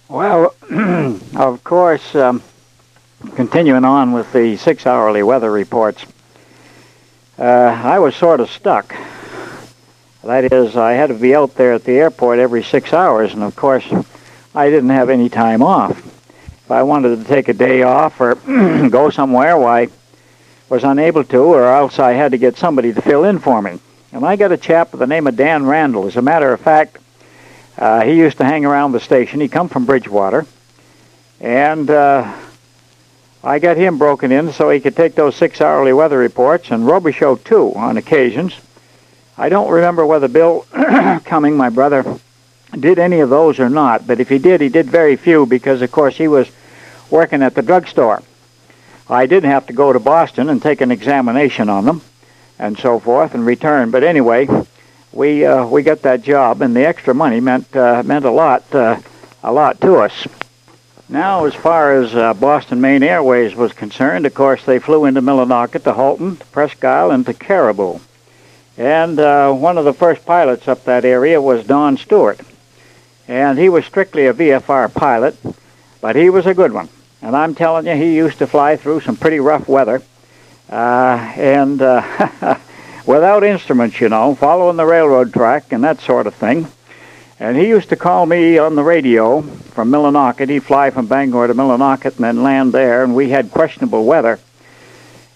Well, of course, continuing on with the 6-hourly weather reports, I was sort of stuck. That is, I had to be out there at the airport every 6 hours, and of course, I didn't have any time off. If I wanted to take a day off or go somewhere, why, was unable to, or else I had to get somebody to fill in for me. And I got a chap by the name of Dan Randall. As a matter of fact, he used to hang around the station. He come from Bridgewater, and I got him broken in so he could take those 6-hourly weather reports and Robichaux too on occasions. I don't remember whether Bill Cumming, my brother, did any of those or not, but if he did very few because, of course, he was working at the drugstore. I did have to go to Boston and take an examination on them and so forth and return. But anyway, we got that job, and the extra money meant a lot to us. Now, as far as Boston Maine Airways was concerned, of course, they flew into Millinocket, to Halton, to Presque Isle, and to Caribou. And one of the first pilots up that area was Don Stewart. And he was strictly a VFR pilot, but he was a good one. And I'm telling you, he used to fly through some pretty rough weather. And without instruments, following the railroad track and that sort of thing. And he used to call me on the radio from Millinocket. He'd fly from Bangor to Millinocket and then land there, and we had questionable weather.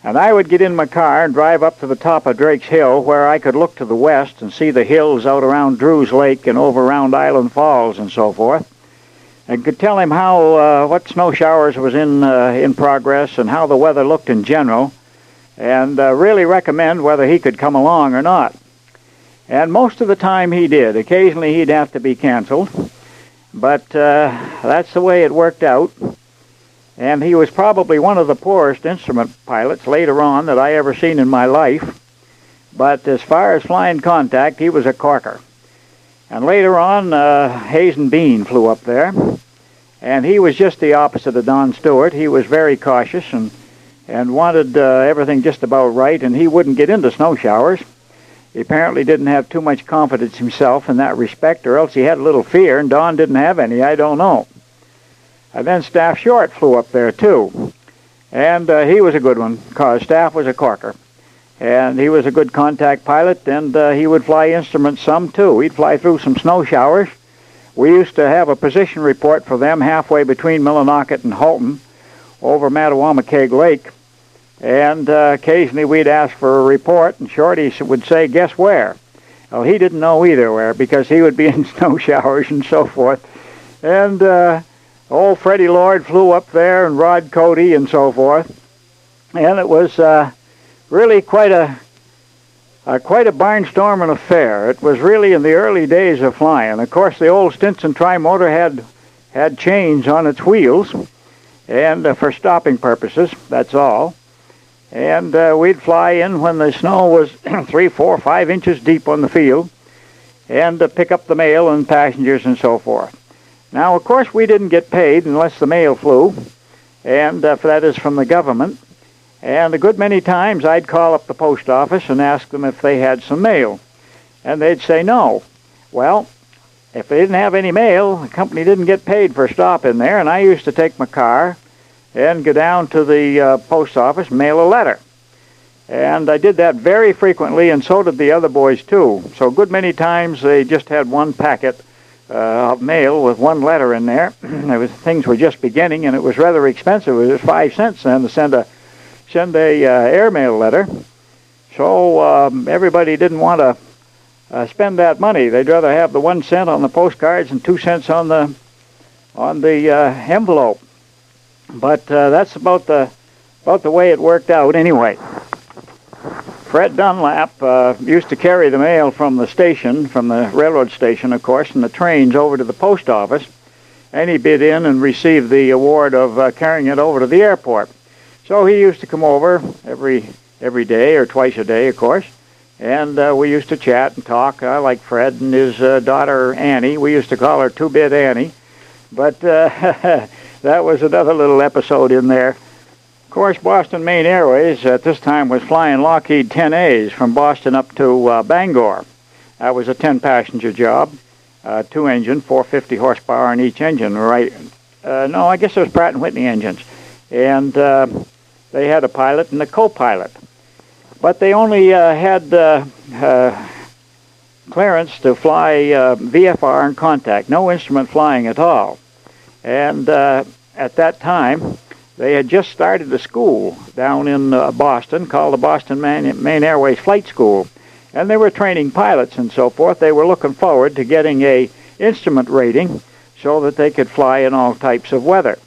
And I would get in my car and drive up to the top of Drake's Hill, where I could look to the west and see the hills out around Drew's Lake and over around Island Falls and so forth. And could tell him how what snow showers was in progress and how the weather looked in general, and really recommend whether he could come along or not. And most of the time he did. Occasionally he'd have to be canceled, but that's the way it worked out. And he was probably one of the poorest instrument pilots later on that I ever seen in my life. But as far as flying contact, he was a corker. And later on, Hazen Bean flew up there, and he was just the opposite of Don Stewart. He was very cautious and wanted everything just about right, and he wouldn't get into snow showers. He apparently didn't have too much confidence himself in that respect, or else he had a little fear, and Don didn't have any, I don't know. And then Staff Short flew up there, too. And he was a good one, because Staff was a corker. And he was a good contact pilot, and he would fly instruments some, too. He'd fly through some snow showers. We used to have a position report for them halfway between Millinocket and Halton over Mattawamkeag Lake. And occasionally we'd ask for a report, and Shorty would say, "Guess where?" Well, he didn't know either where, because he would be in snow showers and so forth. And old Freddie Lord flew up there, and Rod Cody and so forth. And it was really quite a barnstorming affair. It was really in the early days of flying. Of course, the old Stinson trimotor had chains on its wheels, and for stopping purposes, that's all. And we'd fly in when the snow was 3, 4, 5 inches deep on the field, and pick up the mail and passengers and so forth. Now, of course, we didn't get paid unless the mail flew, and that is from the government. And a good many times I'd call up the post office and ask them if they had some mail, and they'd say no. Well, if they didn't have any mail, the company didn't get paid for a stop in there, and I used to take my car and go down to the post office and mail a letter. And I did that very frequently, and so did the other boys, too. So a good many times they just had one packet of mail with one letter in there. Things were just beginning, and it was rather expensive. It was 5 cents then to send a airmail letter. So everybody didn't want to spend that money. They'd rather have the 1 cent on the postcards and 2 cents on the envelope. But that's about the way it worked out anyway. Fred Dunlap used to carry the mail from the station, from the railroad station, of course, and the trains over to the post office, and he bid in and received the award of carrying it over to the airport. So he used to come over every day or twice a day, of course, and we used to chat and talk. I like Fred and his daughter Annie. We used to call her Two-Bit Annie, but that was another little episode in there. Of course, Boston Maine Airways at this time was flying Lockheed 10As from Boston up to Bangor. That was a 10-passenger job. two-engine, 450 horsepower in each engine. Right? No, I guess it was Pratt & Whitney engines. And they had a pilot and a co-pilot. But they only had clearance to fly VFR and contact, no instrument flying at all. And at that time, they had just started a school down in Boston called the Boston Main Airways Flight School. And they were training pilots and so forth. They were looking forward to getting a instrument rating so that they could fly in all types of weather.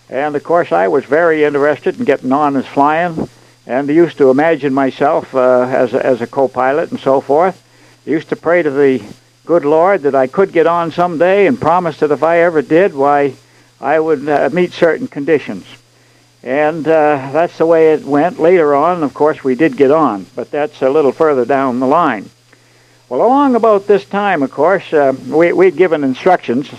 And of course, I was very interested in getting on as flying, and I used to imagine myself as a co-pilot and so forth. I used to pray to the good Lord that I could get on someday, and promised that if I ever did, why, I would meet certain conditions. And that's the way it went. Later on, of course, we did get on, but that's a little further down the line. Well, along about this time, of course, we'd given instructions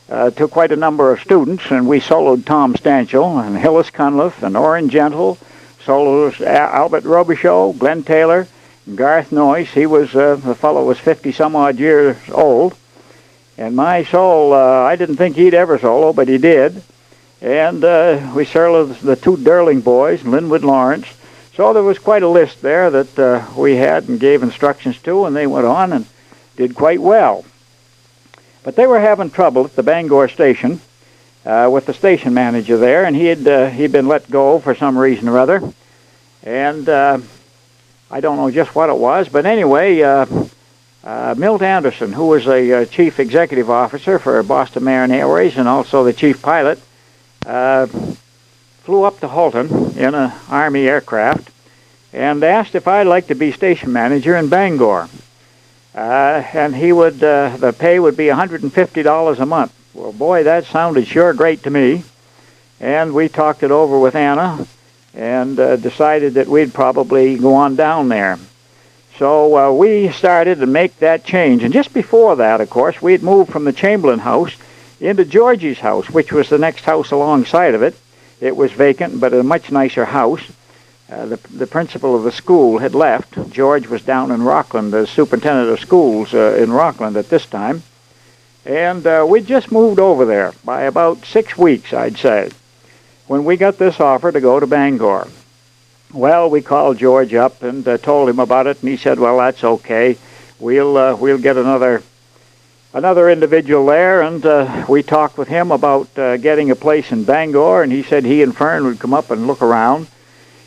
to quite a number of students, and we soloed Tom Stanchel and Hillis Cunliffe and Orrin Gentle, solos Albert Robichaud, Glenn Taylor, and Garth Noyce. He was, the fellow was 50-some-odd years old. And my solo, I didn't think he'd ever solo, but he did. And we soloed the two Durling boys, Linwood Lawrence. So there was quite a list there that we had and gave instructions to, and they went on and did quite well. But they were having trouble at the Bangor station with the station manager there, and he'd been let go for some reason or other. And I don't know just what it was, but anyway, Milt Anderson, who was a chief executive officer for Boston Marin Airways and also the chief pilot, flew up to Halton in an Army aircraft and asked if I'd like to be station manager in Bangor. And he would, the pay would be $150 a month. Well, boy, that sounded sure great to me. And we talked it over with Anna and decided that we'd probably go on down there. So we started to make that change. And just before that, of course, we had moved from the Chamberlain house into Georgie's house, which was the next house alongside of it. It was vacant, but a much nicer house. The principal of the school had left. George was down in Rockland, the superintendent of schools in Rockland at this time. And we just moved over there by about 6 weeks, I'd say, when we got this offer to go to Bangor. Well, we called George up and told him about it, and he said, well, that's okay. We'll get another individual there, and we talked with him about getting a place in Bangor, and he said he and Fern would come up and look around.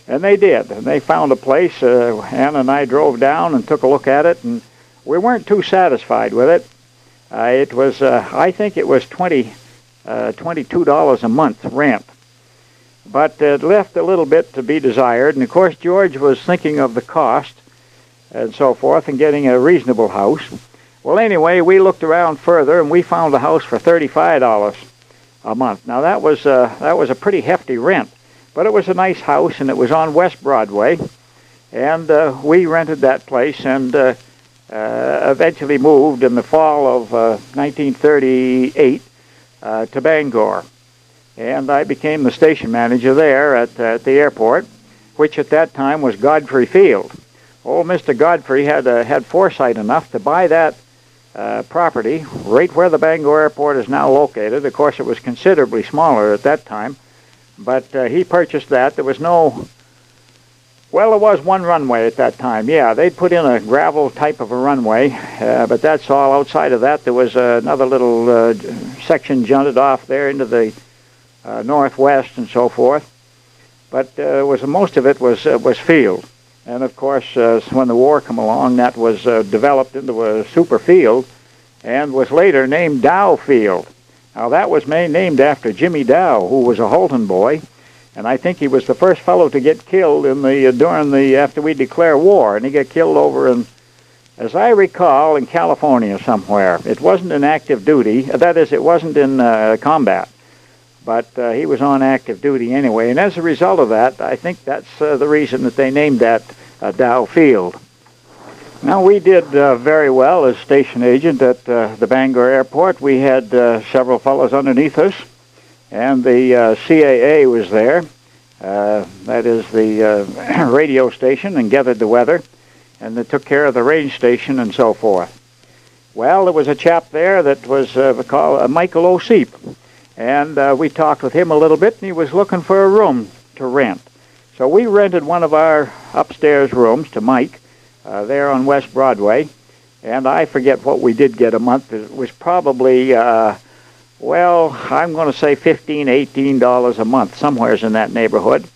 And they did, and they found a place. Anna and I drove down and took a look at it, and we weren't too satisfied with it. It was, I think it was $22 a month rent. But it left a little bit to be desired, and of course George was thinking of the cost and so forth and getting a reasonable house. Well, anyway, we looked around further, and we found a house for $35 a month. Now, that was a pretty hefty rent. But it was a nice house, and it was on West Broadway, and we rented that place and eventually moved in the fall of 1938 to Bangor. And I became the station manager there at the airport, which at that time was Godfrey Field. Old Mr. Godfrey had foresight enough to buy that property right where the Bangor airport is now located. Of course, it was considerably smaller at that time. But he purchased that. There was no, well, there was one runway at that time. Yeah, they'd put in a gravel type of a runway, but that's all. Outside of that, there was another little section jutted off there into the northwest and so forth. But most of it was field. And of course, when the war came along, that was developed into a super field and was later named Dow Field. Now, that was named after Jimmy Dow, who was a Halton boy, and I think he was the first fellow to get killed after we declared war, and he got killed over in, as I recall, in California somewhere. It wasn't in active duty. That is, it wasn't in combat, but he was on active duty anyway, and as a result of that, I think that's the reason that they named that Dow Field. Now, we did very well as station agent at the Bangor Airport. We had several fellows underneath us, and the CAA was there. That is the radio station, and gathered the weather, and they took care of the range station and so forth. Well, there was a chap there that was called Michael O'Seep, and we talked with him a little bit, and he was looking for a room to rent. So we rented one of our upstairs rooms to Mike there on West Broadway, and I forget what we did get a month. It was probably, well, I'm going to say $15, $18 a month, somewheres in that neighborhood,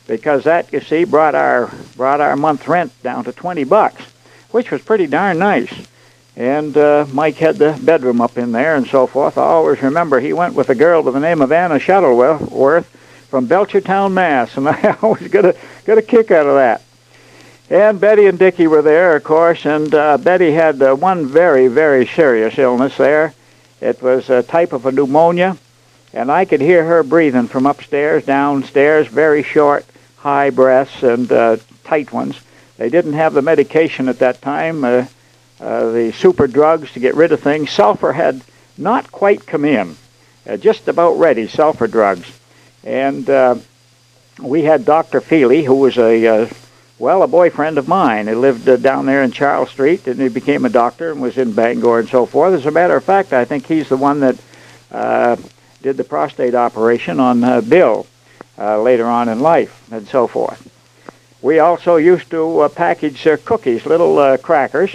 because that, you see, brought our month rent down to $20, which was pretty darn nice. And Mike had the bedroom up in there and so forth. I always remember he went with a girl by the name of Anna Shuttleworth from Belchertown, Mass., and I always got a kick out of that. And Betty and Dickie were there, of course, and Betty had one very, very serious illness there. It was a type of a pneumonia, and I could hear her breathing from upstairs, downstairs, very short, high breaths and tight ones. They didn't have the medication at that time, the super drugs to get rid of things. Sulfur had not quite come in, just about ready, sulfur drugs. And we had Dr. Feely, who was a boyfriend of mine. He lived down there in Charles Street, and he became a doctor and was in Bangor and so forth. As a matter of fact, I think he's the one that did the prostate operation on Bill later on in life and so forth. We also used to package cookies, little crackers,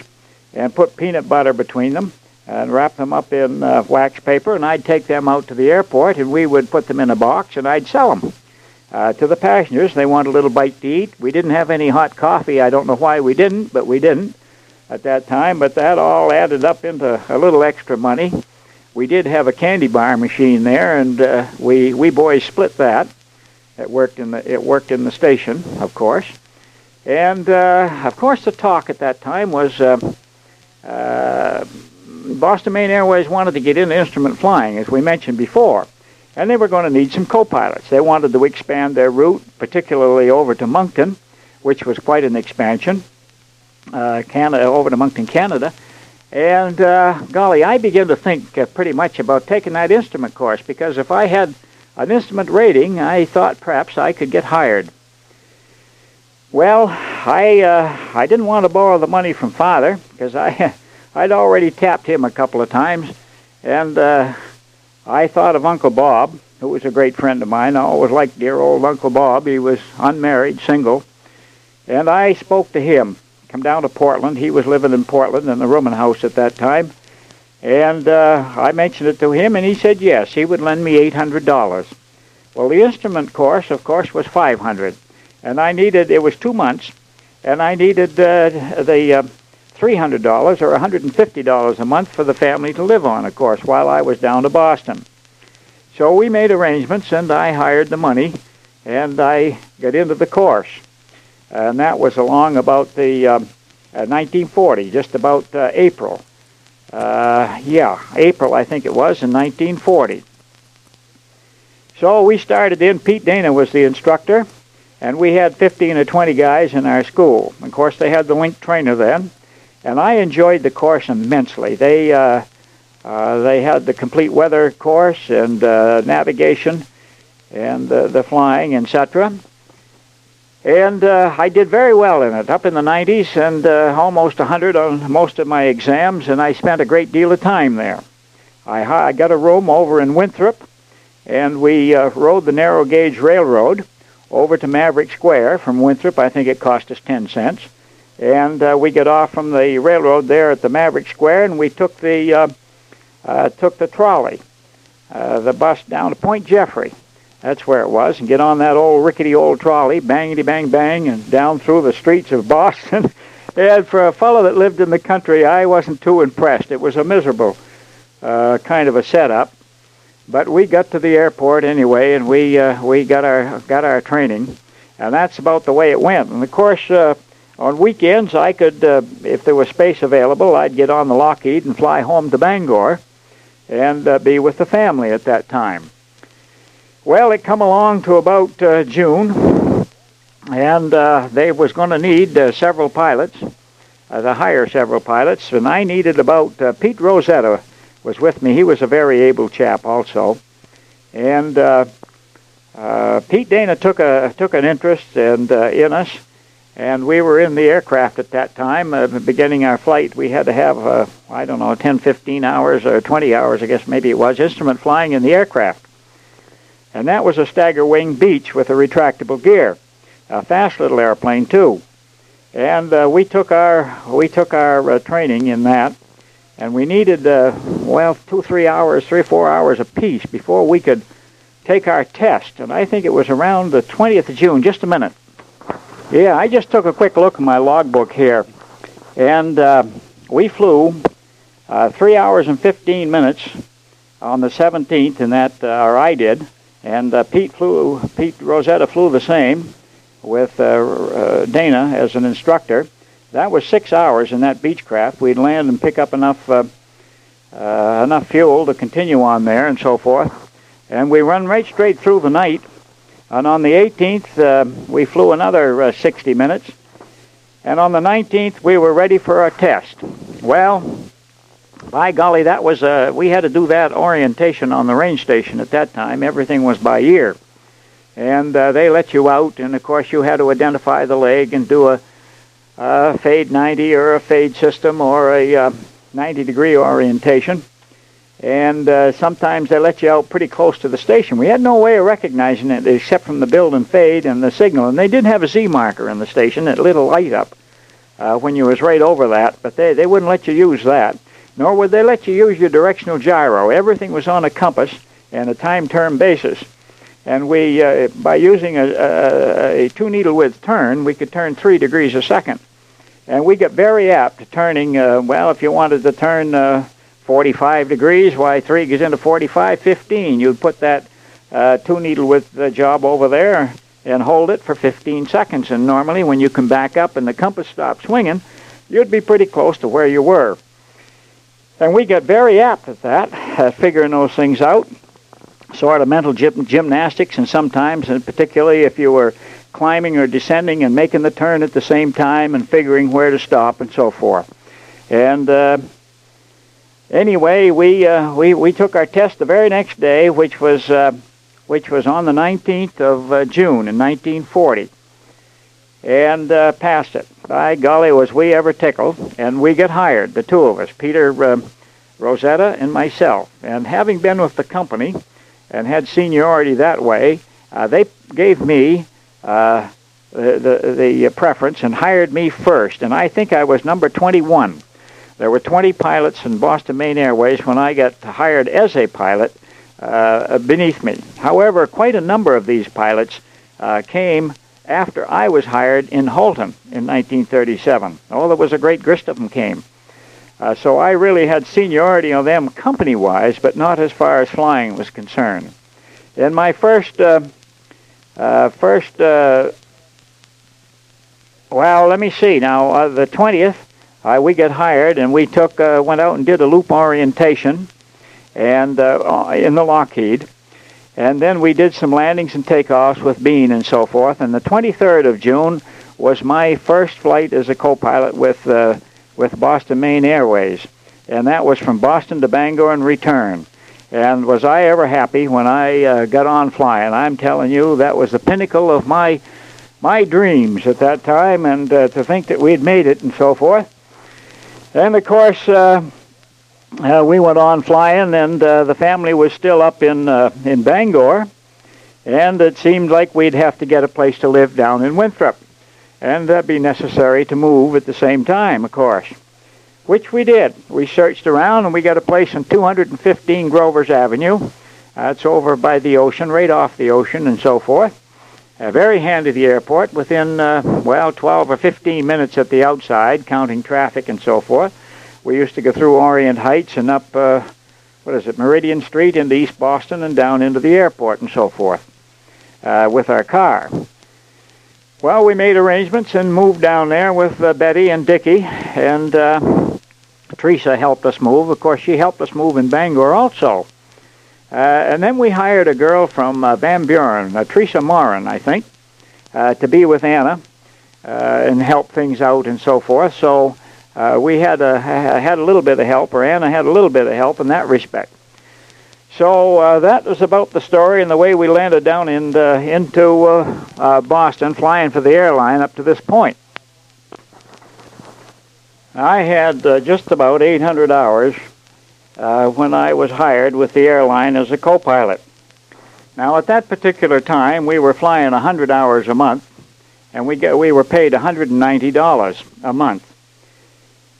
and put peanut butter between them and wrap them up in wax paper, and I'd take them out to the airport, and we would put them in a box, and I'd sell them to the passengers. They wanted a little bite to eat. We didn't have any hot coffee. I don't know why we didn't, but we didn't at that time, but that all added up into a little extra money. We did have a candy bar machine there, and we boys split that. It worked in the station, of course. And, of course, the talk at that time was Boston Maine Airways wanted to get into instrument flying, as we mentioned before, and they were going to need some co-pilots. They wanted to expand their route, particularly over to Moncton, which was quite an expansion, over to Moncton, Canada. And, golly, I began to think pretty much about taking that instrument course, because if I had an instrument rating, I thought perhaps I could get hired. Well, I didn't want to borrow the money from Father, because I'd already tapped him a couple of times, and I thought of Uncle Bob, who was a great friend of mine. I always liked dear old Uncle Bob. He was unmarried, single, and I spoke to him. Come down to Portland. He was living in Portland in the rooming house at that time, and I mentioned it to him, and he said yes, he would lend me $800. Well, the instrument course, of course, was $500, and it was 2 months, and I needed the $300 or $150 a month for the family to live on, of course, while I was down to Boston. So we made arrangements, and I hired the money, and I got into the course. And that was along about the 1940, just about April. April, I think it was, in 1940. So we started in. Pete Dana was the instructor, and we had 15 or 20 guys in our school. Of course, they had the link trainer then, and I enjoyed the course immensely. They had the complete weather course and navigation and the flying, etc. And I did very well in it, up in the 90s and almost 100 on most of my exams, and I spent a great deal of time there. I got a room over in Winthrop, and we rode the narrow gauge railroad over to Maverick Square from Winthrop. I think it cost us 10 cents. And we got off from the railroad there at the Maverick Square, and we took the trolley, the bus down to Point Jeffrey. That's where it was, and get on that old rickety old trolley, bangity bang bang, and down through the streets of Boston. And for a fellow that lived in the country, I wasn't too impressed. It was a miserable kind of a setup. But we got to the airport anyway, and we got our training, and that's about the way it went. And of course, on weekends, I could, if there was space available, I'd get on the Lockheed and fly home to Bangor, and be with the family at that time. Well, it come along to about June, and they was going to need several pilots, to hire several pilots, and I needed about, Pete Rosetta was with me. He was a very able chap also, and Pete Dana took an interest in us, And we were in the aircraft at that time, beginning our flight. We had to have, 10, 15 hours or 20 hours, I guess maybe it was, instrument flying in the aircraft. And that was a stagger wing Beech with a retractable gear. A fast little airplane, too. And we took our training in that, and we needed, 3 or 4 hours apiece before we could take our test. And I think it was around the 20th of June, just a minute. Yeah, I just took a quick look at my logbook here, and we flew 3 hours and 15 minutes on the 17th, and that, or I did, and Pete Rosetta flew the same with Dana as an instructor. That was 6 hours in that Beechcraft. We'd land and pick up enough fuel to continue on there and so forth, and we run right straight through the night. And on the 18th, we flew another 60 minutes. And on the 19th, we were ready for our test. Well, by golly, that was we had to do that orientation on the range station at that time. Everything was by ear. And they let you out, and of course you had to identify the leg and do a fade 90 or a fade system or a 90-degree orientation. And sometimes they let you out pretty close to the station. We had no way of recognizing it except from the build and fade and the signal. And they did have a Z marker in the station that lit a light up when you was right over that, but they wouldn't let you use that. Nor would they let you use your directional gyro. Everything was on a compass and a time-term basis. And we, by using a 2-needle width turn, we could turn 3 degrees a second. And we got very apt at turning, if you wanted to turn 45 degrees, why 3 goes into 45, 15. You'd put that 2-needle width job over there and hold it for 15 seconds. And normally when you come back up and the compass stops swinging, you'd be pretty close to where you were. And we got very apt at that, figuring those things out. Sort of mental gymnastics, and sometimes, and particularly if you were climbing or descending and making the turn at the same time and figuring where to stop and so forth. And anyway, we took our test the very next day, which was on the 19th of June in 1940, and passed it. By golly, was we ever tickled! And we get hired, the two of us, Peter Rosetta and myself. And having been with the company and had seniority that way, they gave me the preference and hired me first. And I think I was number 21. There were 20 pilots in Boston Maine Airways when I got hired as a pilot beneath me. However, quite a number of these pilots came after I was hired in Holton in 1937. Oh, there was a great grist of them came. So I really had seniority on them company-wise, but not as far as flying was concerned. In my first, let me see now, the 20th, we got hired, and we went out and did a loop orientation and in the Lockheed. And then we did some landings and takeoffs with Bean and so forth. And the 23rd of June was my first flight as a co-pilot with Boston Maine Airways. And that was from Boston to Bangor and return. And was I ever happy when I got on flying? I'm telling you, that was the pinnacle of my dreams at that time, and to think that we'd made it and so forth. And, of course, we went on flying, and the family was still up in Bangor, and it seemed like we'd have to get a place to live down in Winthrop, and that'd be necessary to move at the same time, of course, which we did. We searched around, and we got a place on 215 Grover's Avenue. It's over by the ocean, right off the ocean and so forth. Very handy to the airport, within, 12 or 15 minutes at the outside, counting traffic and so forth. We used to go through Orient Heights and up, Meridian Street into East Boston and down into the airport and so forth with our car. Well, we made arrangements and moved down there with Betty and Dickie, and Teresa helped us move. Of course, she helped us move in Bangor also. And then we hired a girl from Van Buren, Teresa Morin, I think, to be with Anna and help things out and so forth. So we had a little bit of help, or Anna had a little bit of help in that respect. So that was about the story and the way we landed down into Boston, flying for the airline up to this point. I had just about 800 hours when I was hired with the airline as a co-pilot. Now, at that particular time, we were flying 100 hours a month, and we were paid $190 a month.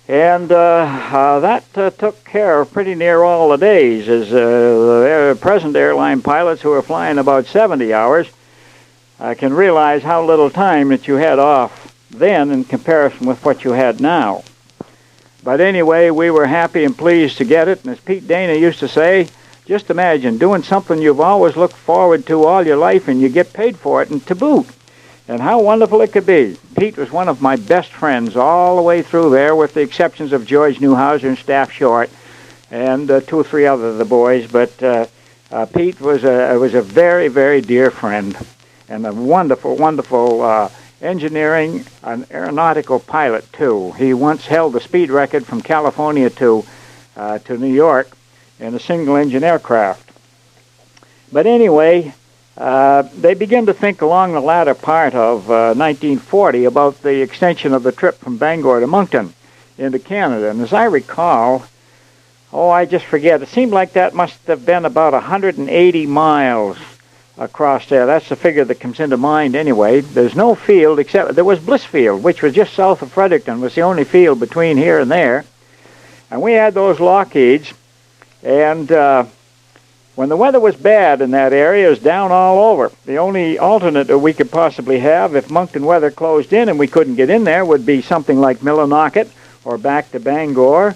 And that took care of pretty near all the days, as the present airline pilots who are flying about 70 hours can realize how little time that you had off then in comparison with what you had now. But anyway, we were happy and pleased to get it, and as Pete Dana used to say, just imagine doing something you've always looked forward to all your life and you get paid for it and to boot. And how wonderful it could be. Pete was one of my best friends all the way through there, with the exceptions of George Newhouser and Staff Short and 2 or 3 other of the boys. But Pete was a very, very dear friend and a wonderful, wonderful engineering and aeronautical pilot, too. He once held the speed record from California to New York in a single-engine aircraft. But anyway, they began to think along the latter part of 1940 about the extension of the trip from Bangor to Moncton into Canada. And as I recall, I just forget, it seemed like that must have been about 180 miles across there. That's the figure that comes into mind anyway. There's no field except there was Blissfield, which was just south of Fredericton, was the only field between here and there. And we had those Lockheeds, and when the weather was bad in that area, it was down all over. The only alternate that we could possibly have if Moncton weather closed in and we couldn't get in there would be something like Millinocket or back to Bangor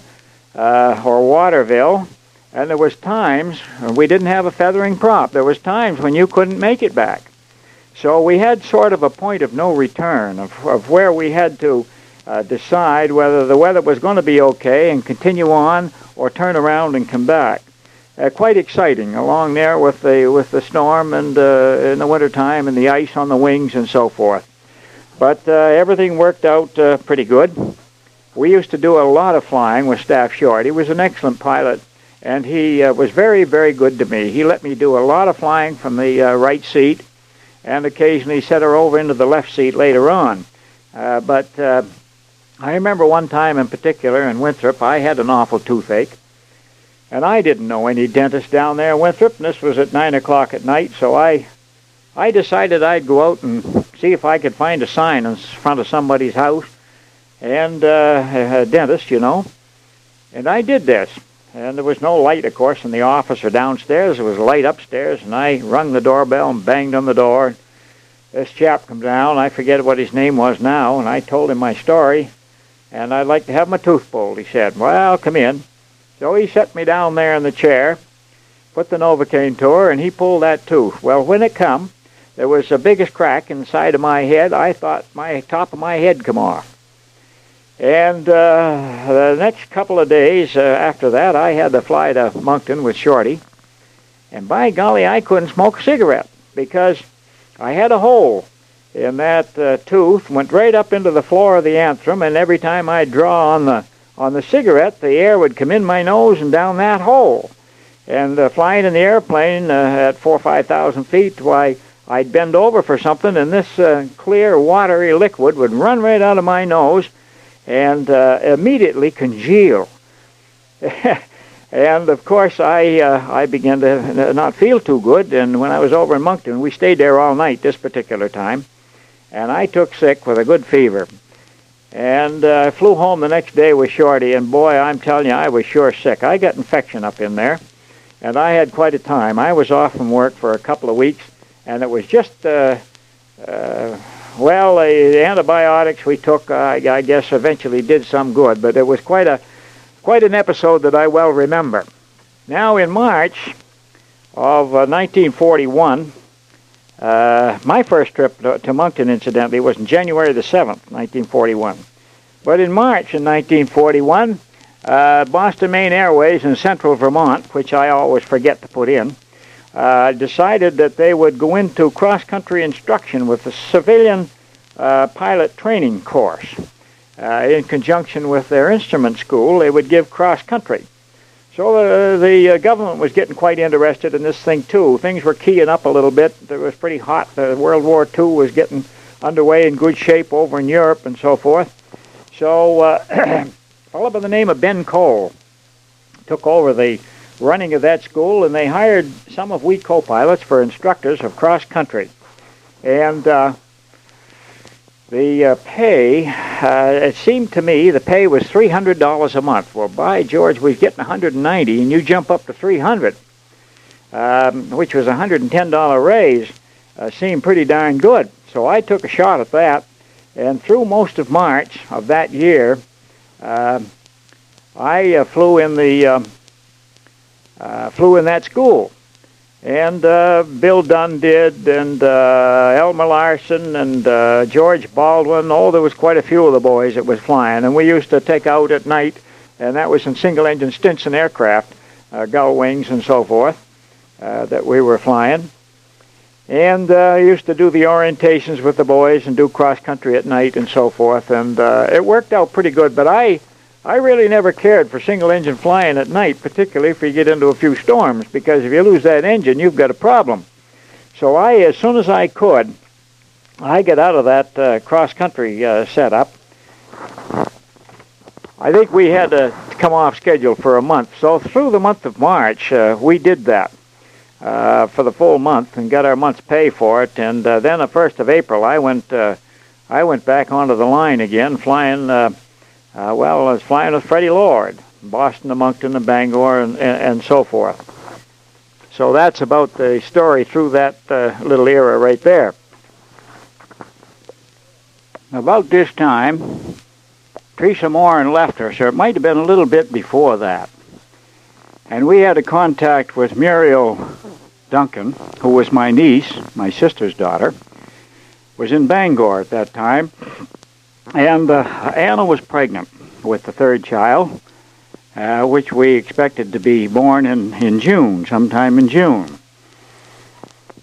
or Waterville. And there was times, we didn't have a feathering prop, there was times when you couldn't make it back. So we had sort of a point of no return of where we had to decide whether the weather was going to be okay and continue on or turn around and come back. Quite exciting along there with the storm and in the wintertime and the ice on the wings and so forth. But everything worked out pretty good. We used to do a lot of flying with Staff Short. He was an excellent pilot, and he was very, very good to me. He let me do a lot of flying from the right seat and occasionally set her over into the left seat later on. But I remember one time in particular in Winthrop, I had an awful toothache. And I didn't know any dentist down there in Winthrop, and this was at 9 o'clock at night, so I decided I'd go out and see if I could find a sign in front of somebody's house, and a dentist, you know. And I did this. And there was no light, of course, in the office or downstairs. There was a light upstairs, and I rung the doorbell and banged on the door. This chap come down, I forget what his name was now, and I told him my story, and I'd like to have my tooth pulled. He said, well, come in. So he set me down there in the chair, put the Novocaine to her, and he pulled that tooth. Well, when it come, there was the biggest crack inside of my head. I thought my top of my head come off. And the next couple of days after that, I had to fly to Moncton with Shorty. And by golly, I couldn't smoke a cigarette because I had a hole in that tooth, went right up into the floor of the anthem, and every time I'd draw on the cigarette, the air would come in my nose and down that hole. And flying in the airplane at 4,000 or 5,000 feet, why, I'd bend over for something, and this clear, watery liquid would run right out of my nose and immediately congeal. And, of course, I began to not feel too good, and when I was over in Moncton, we stayed there all night this particular time, and I took sick with a good fever. And I flew home the next day with Shorty, and boy, I'm telling you, I was sure sick. I got infection up in there, and I had quite a time. I was off from work for a couple of weeks, and it was just, the antibiotics we took, I guess, eventually did some good, but it was quite an episode that I well remember. Now, in March of 1941, my first trip to Moncton, incidentally, was on January the 7th, 1941. But in March in 1941, Boston Maine Airways in central Vermont, which I always forget to put in, decided that they would go into cross-country instruction with the civilian pilot training course. In conjunction with their instrument school, they would give cross-country. So the government was getting quite interested in this thing, too. Things were keying up a little bit. It was pretty hot. World War II was getting underway in good shape over in Europe and so forth. So fellow by the name of Ben Cole took over the running of that school, and they hired some of we co-pilots for instructors of cross country. And the pay, it seemed to me, the pay was $300 a month. Well, by George, we're getting $190, and you jump up to $300, which was a $110 raise. Seemed pretty darn good. So I took a shot at that, and through most of March of that year, I flew in that school. And Bill Dunn did, and Elmer Larson, and George Baldwin. Oh, there was quite a few of the boys that was flying. And we used to take out at night, and that was in single-engine Stinson aircraft, gull wings and so forth, that we were flying. And I used to do the orientations with the boys and do cross-country at night and so forth. And it worked out pretty good, but I really never cared for single-engine flying at night, particularly if you get into a few storms, because if you lose that engine, you've got a problem. So as soon as I could, I got out of that cross-country setup. I think we had to come off schedule for a month. So through the month of March, we did that for the full month and got our month's pay for it. And then the 1st of April, I went back onto the line again, flying. I was flying with Freddie Lord, Boston to Moncton to Bangor, and so forth. So that's about the story through that little era right there. About this time, Teresa Moran left us, or it might have been a little bit before that. And we had a contact with Muriel Duncan, who was my niece, my sister's daughter, was in Bangor at that time. And Anna was pregnant with the third child, which we expected to be born in June, sometime in June.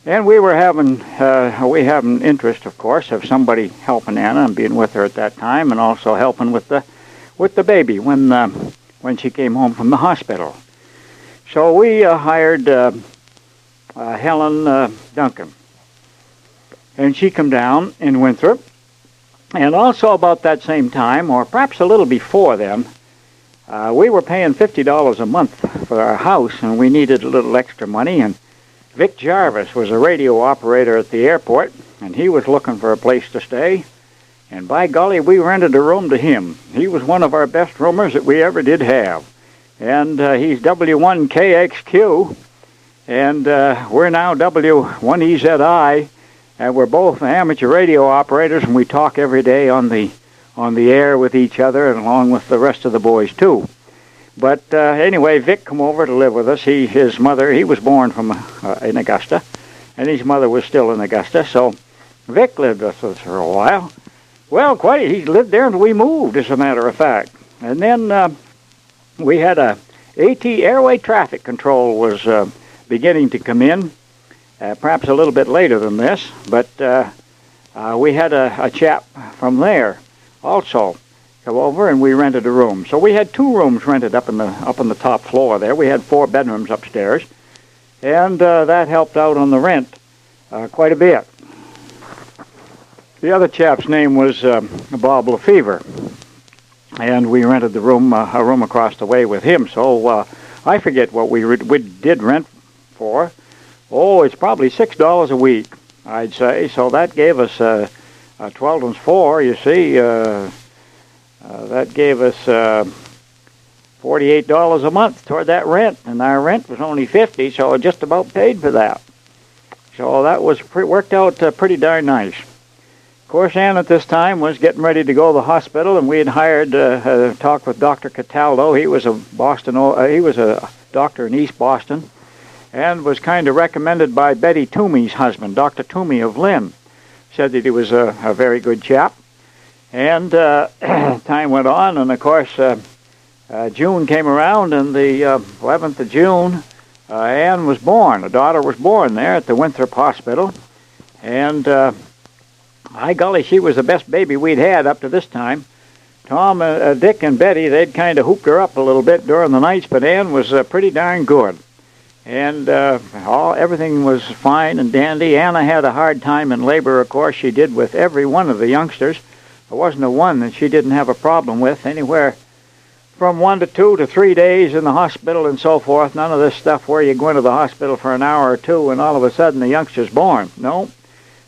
And we had an interest, of course, of somebody helping Anna and being with her at that time, and also helping with the baby when she came home from the hospital. So we hired Helen Duncan, and she come down in Winthrop. And also about that same time, or perhaps a little before then, we were paying $50 a month for our house, and we needed a little extra money. And Vic Jarvis was a radio operator at the airport, and he was looking for a place to stay. And by golly, we rented a room to him. He was one of our best roomers that we ever did have. And he's W1KXQ, and we're now W1EZI. And we're both amateur radio operators, and we talk every day on the air with each other, and along with the rest of the boys too. But anyway, Vic come over to live with us. His mother, he was born in Augusta, and his mother was still in Augusta. So Vic lived with us for a while. Well, he lived there until we moved, as a matter of fact. And then we had AT airway traffic control was beginning to come in. Perhaps a little bit later than this, but we had a chap from there also come over, and we rented a room. So we had 2 rooms rented up on the top floor there. We had 4 bedrooms upstairs, and that helped out on the rent quite a bit. The other chap's name was Bob Lefevre, and we rented a room across the way with him. So I forget what we did rent for. Oh, it's probably $6 a week, I'd say. So that gave us 12 times 4. You see, that gave us $48 a month toward that rent, and our rent was only $50, so it just about paid for that. So that worked out pretty darn nice. Of course, Ann at this time was getting ready to go to the hospital, and we had hired talk with Dr. Cataldo. He was a doctor in East Boston, and was kind of recommended by Betty Toomey's husband, Dr. Toomey of Lynn. Said that he was a very good chap. And time went on, and of course, June came around, and the 11th of June, Ann was born. A daughter was born there at the Winthrop Hospital. And by golly, she was the best baby we'd had up to this time. Tom, Dick, and Betty, they'd kind of hooped her up a little bit during the nights, but Ann was pretty darn good. And everything was fine and dandy. Anna had a hard time in labor, of course. She did with every one of the youngsters. There wasn't a one that she didn't have a problem with anywhere from 1 to 2 to 3 days in the hospital and so forth. None of this stuff where you go into the hospital for an hour or two and all of a sudden the youngster's born. No,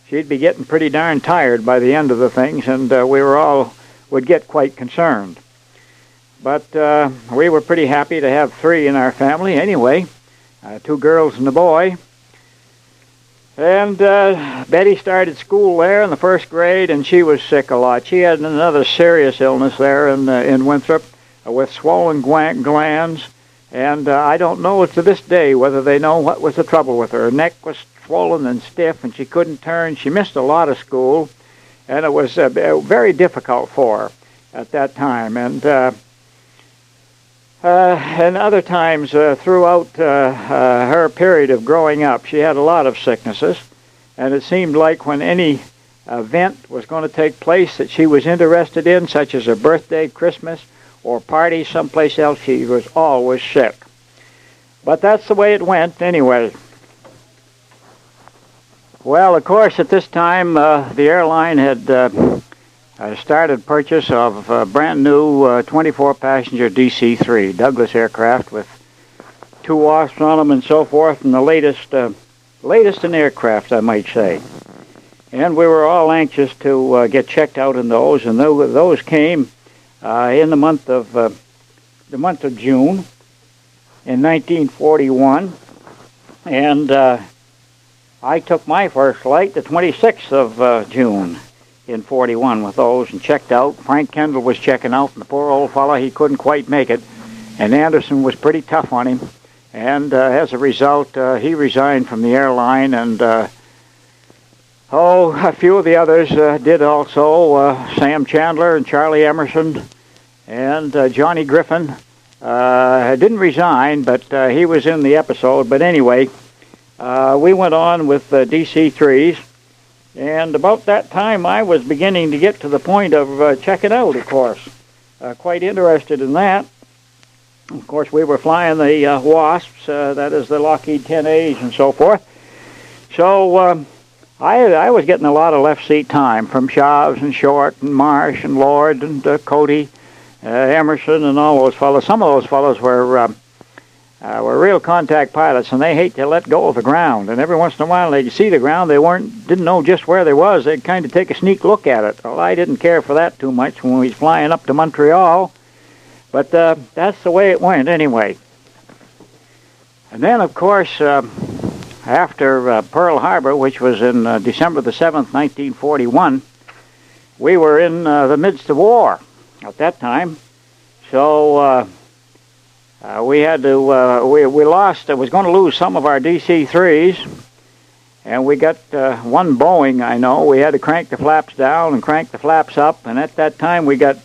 she'd be getting pretty darn tired by the end of the things, and we would get quite concerned. But we were pretty happy to have 3 in our family anyway, 2 girls and a boy. And Betty started school there in the 1st grade, and she was sick a lot. She had another serious illness there in Winthrop with swollen glands, and I don't know to this day whether they know what was the trouble with her. Her neck was swollen and stiff, and she couldn't turn. She missed a lot of school, and it was very difficult for her at that time. And other times throughout her period of growing up, she had a lot of sicknesses, and it seemed like when any event was going to take place that she was interested in, such as a birthday, Christmas, or party someplace else, she was always sick. But that's the way it went anyway. Well, of course, at this time, the airline had started purchase of a brand new 24-passenger DC-3 Douglas aircraft with 2 wasps on them and so forth, and the latest in aircraft, I might say. And we were all anxious to get checked out in those, and those came in the month of June in 1941, and I took my first flight the 26th of June in 41 with those and checked out. Frank Kendall was checking out, and the poor old fellow, he couldn't quite make it, and Anderson was pretty tough on him, and as a result, he resigned from the airline, and a few of the others did also. Sam Chandler and Charlie Emerson and Johnny Griffin didn't resign, but he was in the episode. But anyway, we went on with DC-3s, and about that time I was beginning to get to the point of checking out, of course. Quite interested in that. Of course, we were flying the Wasps, that is the Lockheed 10As and so forth. So I was getting a lot of left seat time from Chaves and Short and Marsh and Lord and Cody, Emerson and all those fellows. Some of those fellows were real contact pilots, and they hate to let go of the ground. And every once in a while they'd see the ground, didn't know just where they was. They'd kind of take a sneak look at it. Well, I didn't care for that too much when we was flying up to Montreal, but that's the way it went anyway. And then, of course, after Pearl Harbor, which was in December the 7th, 1941, we were in the midst of war at that time. So we had to, we lost, was going to lose some of our DC-3s, and we got one Boeing, I know. We had to crank the flaps down and crank the flaps up, and at that time we got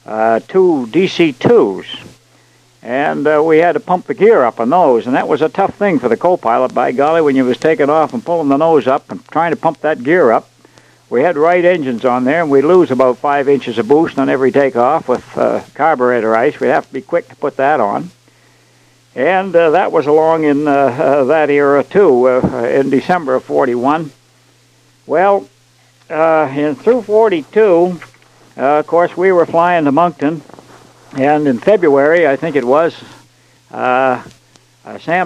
2 DC-2s. And we had to pump the gear up on those, and that was a tough thing for the co-pilot, by golly, when you was taking off and pulling the nose up and trying to pump that gear up. We had right engines on there, and we'd lose about 5 inches of boost on every takeoff with carburetor ice. We'd have to be quick to put that on. And that was along in that era, too, in December of 41. Well, through 42, of course, we were flying to Moncton. And in February, I think it was, Sam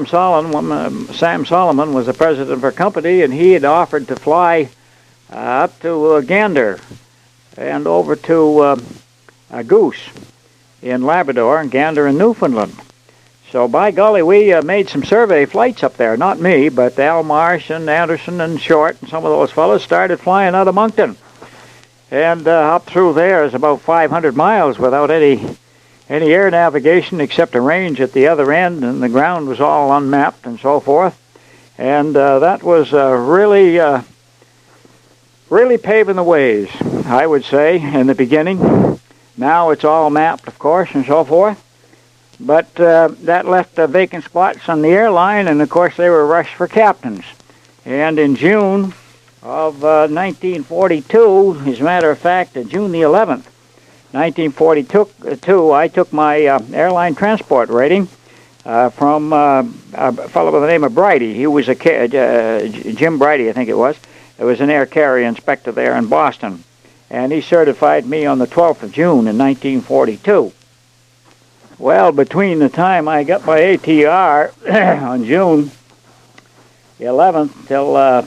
Solomon was the president of our company, and he had offered to fly up to Gander and over to Goose in Labrador and Gander in Newfoundland. So by golly, we made some survey flights up there. Not me, but Al Marsh and Anderson and Short and some of those fellows started flying out of Moncton. And up through there is about 500 miles without any air navigation except a range at the other end, and the ground was all unmapped and so forth. And that was really paving the ways, I would say, in the beginning. Now it's all mapped, of course, and so forth. But that left vacant spots on the airline, and of course they were rushed for captains. And in June of 1942, as a matter of fact, June the 11th, 1942, I took my airline transport rating from a fellow by the name of Bridie. He was Jim Bridie, I think it was. It was an air carrier inspector there in Boston. And he certified me on the 12th of June in 1942. Well, between the time I got my ATR on June 11th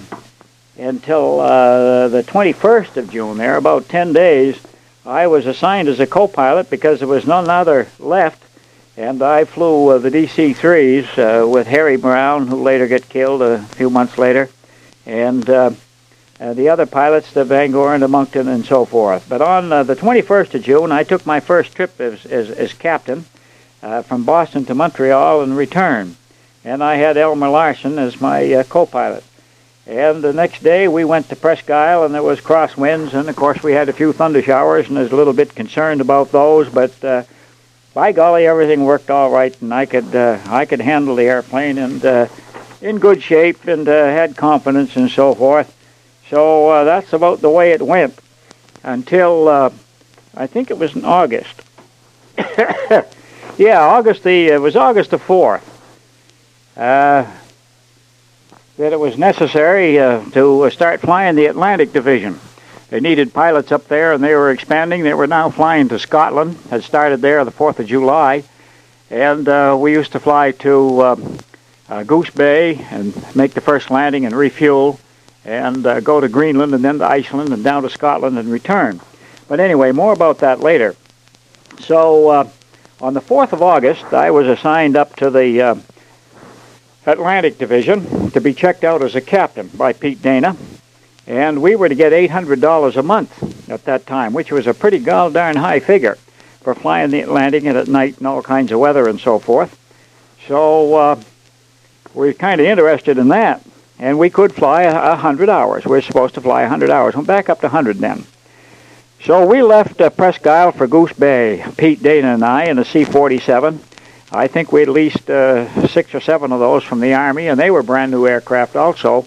until the 21st of June, there, about 10 days, I was assigned as a co-pilot because there was none other left, and I flew the DC-3s with Harry Brown, who later got killed a few months later, and the other pilots, the Van Gore and the Moncton and so forth. But on the 21st of June, I took my first trip as captain from Boston to Montreal and return. And I had Elmer Larson as my co-pilot. And the next day we went to Presque Isle, and there was crosswinds, and of course we had a few thunder showers, and I was a little bit concerned about those, but by golly, everything worked all right, and I could handle the airplane, and in good shape, and had confidence and so forth. So that's about the way it went until I think it was in August. Yeah, it was August the 4th. That it was necessary to start flying the Atlantic Division. They needed pilots up there, and they were expanding. They were now flying to Scotland. Had started there the 4th of July, and we used to fly to Goose Bay and make the first landing and refuel, and go to Greenland and then to Iceland and down to Scotland and return. But anyway, more about that later. So on the 4th of August, I was assigned up to the Atlantic Division to be checked out as a captain by Pete Dana, and we were to get $800 a month at that time, which was a pretty darn high figure for flying the Atlantic and at night and all kinds of weather and so forth. So we were kind of interested in that, and we could fly 100 hours. We were supposed to fly 100 hours. Went back up to 100 then. So we left Presque Isle for Goose Bay, Pete Dana and I, in a C-47. I think we had at least 6 or 7 of those from the Army, and they were brand new aircraft also.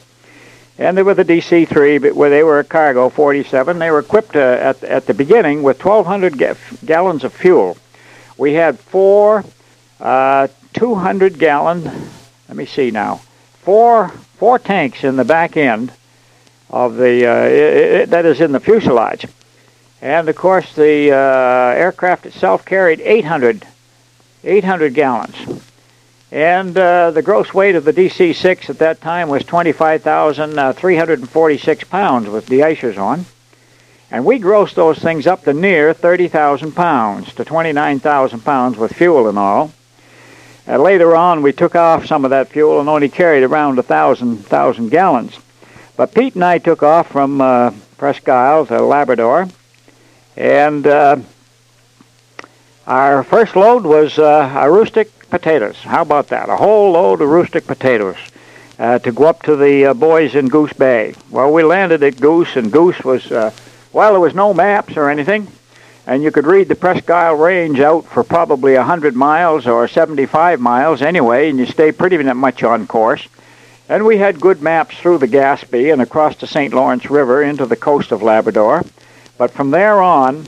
And they were the DC-3, but where they were a cargo 47. They were equipped at the beginning with 1,200 gallons of fuel. We had 4 200-gallon, let me see now, 4 tanks in the back end of the, that is in the fuselage. And of course the aircraft itself carried 800 gallons. And the gross weight of the DC-6 at that time was 25,346 pounds with de-icers on. And we grossed those things up to near 30,000 pounds, to 29,000 pounds with fuel and all. Later on, we took off some of that fuel and only carried around 1,000 gallons. But Pete and I took off from Presque Isle to Labrador, and our first load was rustic potatoes. How about that? A whole load of rustic potatoes to go up to the boys in Goose Bay. Well, we landed at Goose, and Goose was, well, there was no maps or anything, and you could read the Presque Isle Range out for probably 100 miles or 75 miles anyway, and you stay pretty much on course. And we had good maps through the Gaspé and across the St. Lawrence River into the coast of Labrador. But from there on,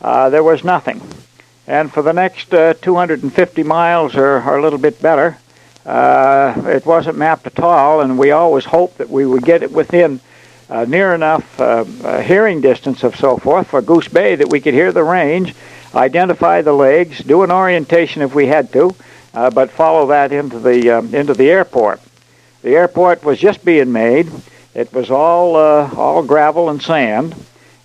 there was nothing. And for the next 250 miles or a little bit better, it wasn't mapped at all, and we always hoped that we would get it within near enough hearing distance of so forth for Goose Bay that we could hear the range, identify the legs, do an orientation if we had to, but follow that into the airport. The airport was just being made. It was all gravel and sand.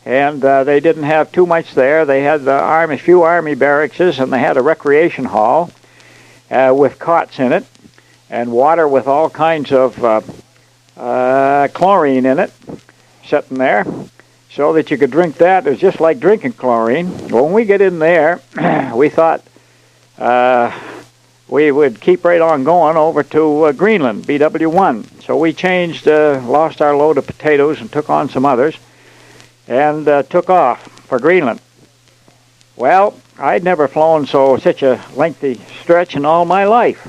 And they didn't have too much there. They had a few Army barracks, and they had a recreation hall with cots in it, and water with all kinds of chlorine in it, sitting there, so that you could drink that. It was just like drinking chlorine. Well, when we get in there, we thought we would keep right on going over to Greenland, BW1. So we changed, lost our load of potatoes and took on some others, and took off for Greenland. Well, I'd never flown such a lengthy stretch in all my life.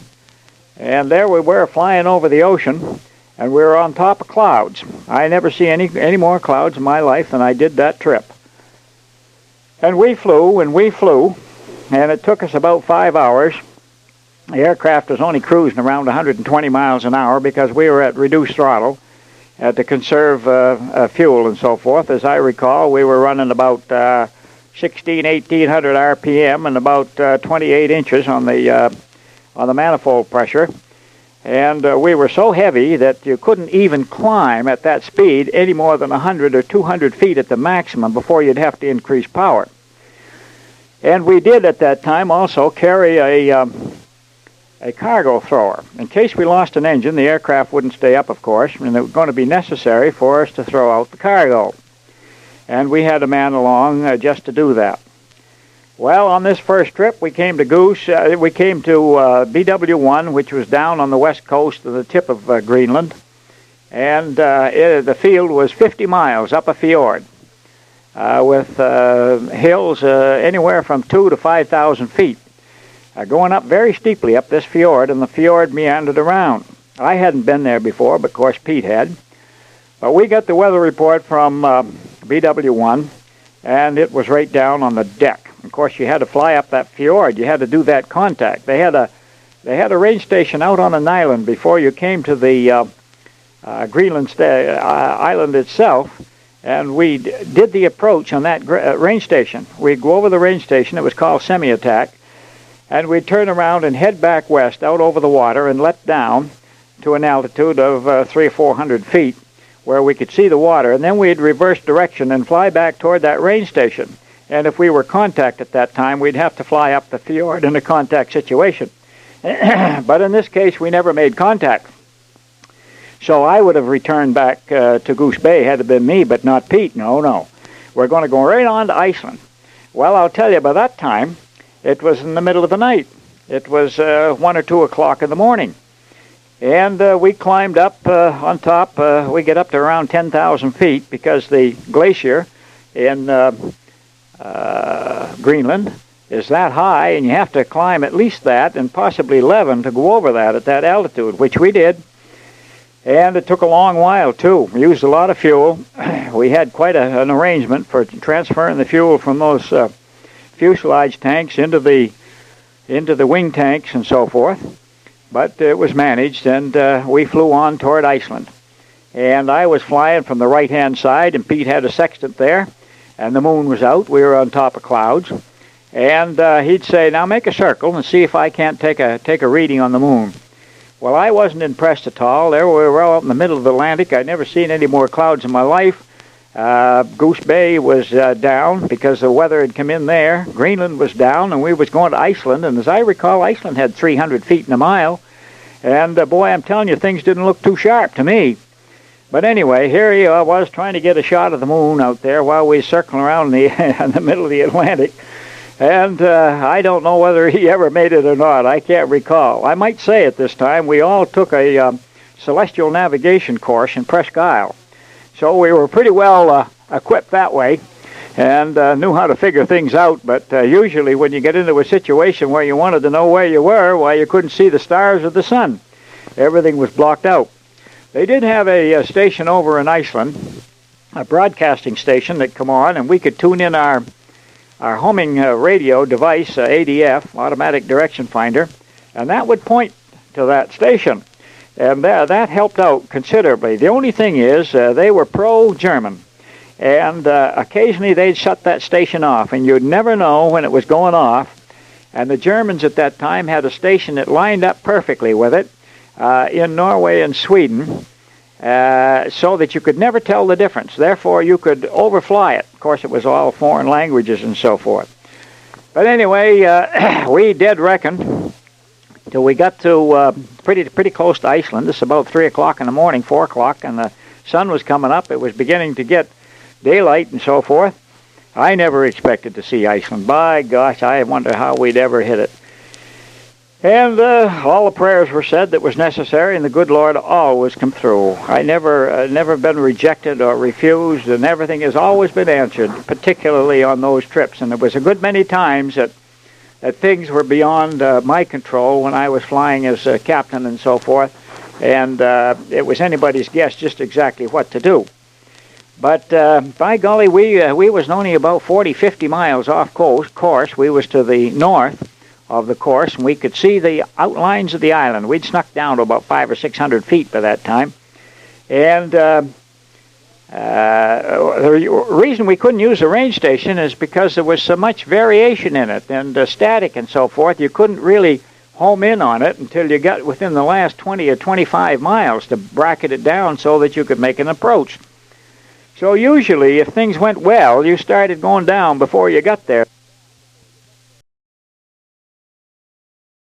And there we were flying over the ocean, and we were on top of clouds. I never see any more clouds in my life than I did that trip. And we flew, and it took us about 5 hours. The aircraft was only cruising around 120 miles an hour because we were at reduced throttle to conserve fuel and so forth. As I recall, we were running about 1800 RPM and about 28 inches on the manifold pressure. And we were so heavy that you couldn't even climb at that speed any more than 100 or 200 feet at the maximum before you'd have to increase power. And we did at that time also carry a cargo thrower. In case we lost an engine, the aircraft wouldn't stay up, of course, and it was going to be necessary for us to throw out the cargo. And we had a man along just to do that. Well, on this first trip, we came to BW1, which was down on the west coast of the tip of Greenland, and the field was 50 miles up a fjord with hills anywhere from 2,000 to 5,000 feet, going up very steeply up this fjord, and the fjord meandered around. I hadn't been there before, but of course Pete had. But we got the weather report from BW1, and it was right down on the deck. Of course, you had to fly up that fjord. You had to do that contact. They had a range station out on an island before you came to the Greenland island itself, and we did the approach on that range station. We'd go over the range station. It was called semi-attack, and we'd turn around and head back west out over the water and let down to an altitude of 300 or 400 feet where we could see the water, and then we'd reverse direction and fly back toward that range station. And if we were contact at that time, we'd have to fly up the fjord in a contact situation. But in this case, we never made contact. So I would have returned back to Goose Bay had it been me, but not Pete. No. We're going to go right on to Iceland. Well, I'll tell you, by that time, it was in the middle of the night. It was 1 or 2 o'clock in the morning. And we climbed up on top. We get up to around 10,000 feet because the glacier in Greenland is that high, and you have to climb at least that and possibly 11 to go over that at that altitude, which we did. And it took a long while, too. We used a lot of fuel. We had quite an arrangement for transferring the fuel from those fuselage tanks into the wing tanks and so forth. But it was managed, and we flew on toward Iceland. And I was flying from the right-hand side, and Pete had a sextant there, and the moon was out. We were on top of clouds. And he'd say, now make a circle and see if I can't take a reading on the moon. Well, I wasn't impressed at all. There we were out in the middle of the Atlantic. I'd never seen any more clouds in my life. Goose Bay was down because the weather had come in there. Greenland was down, and we was going to Iceland. And as I recall, Iceland had 300 feet in a mile. And boy, I'm telling you, things didn't look too sharp to me. But anyway, here he was trying to get a shot of the moon out there while we were circling around in the middle of the Atlantic. And I don't know whether he ever made it or not. I can't recall. I might say at this time we all took a celestial navigation course in Presque Isle. So we were pretty well equipped that way and knew how to figure things out. But usually when you get into a situation where you wanted to know where you were, well, you couldn't see the stars or the sun. Everything was blocked out. They did have a station over in Iceland, a broadcasting station that come on, and we could tune in our homing radio device, ADF, Automatic Direction Finder, and that would point to that station. And that helped out considerably. The only thing is they were pro-German, and occasionally they'd shut that station off, and you'd never know when it was going off. And the Germans at that time had a station that lined up perfectly with it in Norway and Sweden, so that you could never tell the difference. Therefore, you could overfly it. Of course, it was all foreign languages and so forth. But anyway, we did reckon till we got to pretty close to Iceland. This is about 3 o'clock in the morning, 4 o'clock, and the sun was coming up. It was beginning to get daylight and so forth. I never expected to see Iceland. By gosh, I wonder how we'd ever hit it. And all the prayers were said that was necessary, and the good Lord always come through. I never been rejected or refused, and everything has always been answered, particularly on those trips. And there was a good many times that things were beyond my control when I was flying as a captain and so forth, and it was anybody's guess just exactly what to do. But by golly, we was only about 40, 50 miles off course. We was to the north of the course, and we could see the outlines of the island. We'd snuck down to about 500 or 600 feet by that time. And The reason we couldn't use the range station is because there was so much variation in it and static and so forth. You couldn't really home in on it until you got within the last 20 or 25 miles to bracket it down so that you could make an approach. So usually, if things went well, you started going down before you got there.